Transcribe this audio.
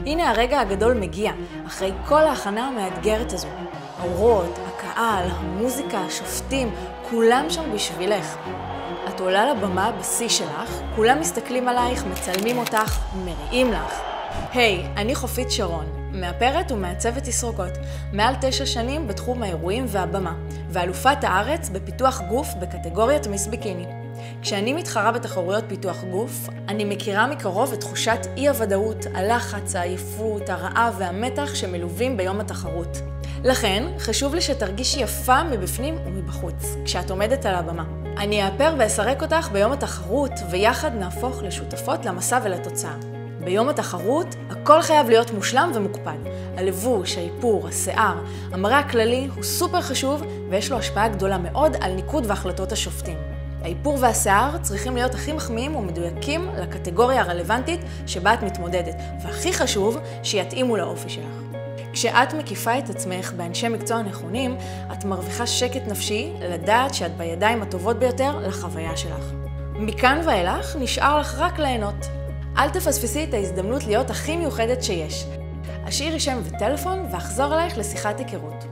הנה הרגע הגדול מגיע, אחרי כל ההכנה המאתגרת הזו. האורות, הקהל, המוזיקה, השופטים, כולם שם בשבילך. את עולה לבמה בשיא שלך, כולם מסתכלים עלייך, מצלמים אותך, מריעים לך. היי, אני חופית שרון, מאפרת ומעצבת תסרוקות, מעל 9 שנים בתחום האירועים והבמה, ואלופת הארץ בפיתוח גוף בקטגוריית מיס ביקיני. כשאני מתחרה בתחרויות פיתוח גוף, אני מכירה מקרוב את תחושת אי-הוודאות, הלחץ, העייפות, הרעב והמתח שמלווים ביום התחרות. לכן, חשוב לי שתרגישי יפה מבפנים ומבחוץ, כשאת עומדת על הבמה. אני אאפר ואסרק אותך ביום התחרות, ויחד נהפוך לשותפות למסע ולתוצאה. ביום התחרות, הכל חייב להיות מושלם ומוקפד. הלבוש, האיפור, השיער, המראה הכללי הוא סופר חשוב, ויש לו השפעה גדולה מאוד על ניקוד והחלטות השופטים. האיפור והשיער צריכים להיות הכי מחמיאים ומדויקים לקטגוריה הרלוונטית שבה את מתמודדת, והכי חשוב שיתאימו לאופי שלך. כשאת מקיפה את עצמך באנשי מקצוע נכונים, את מרוויחה שקט נפשי לדעת שאת בידיים הטובות ביותר לחוויה שלך. מכאן ואילך נשאר לך רק ליהנות. אל תפספסי את ההזדמנות להיות הכי מיוחדת שיש. השאירי שם וטלפון ואחזור אלייך לשיחת היכרות.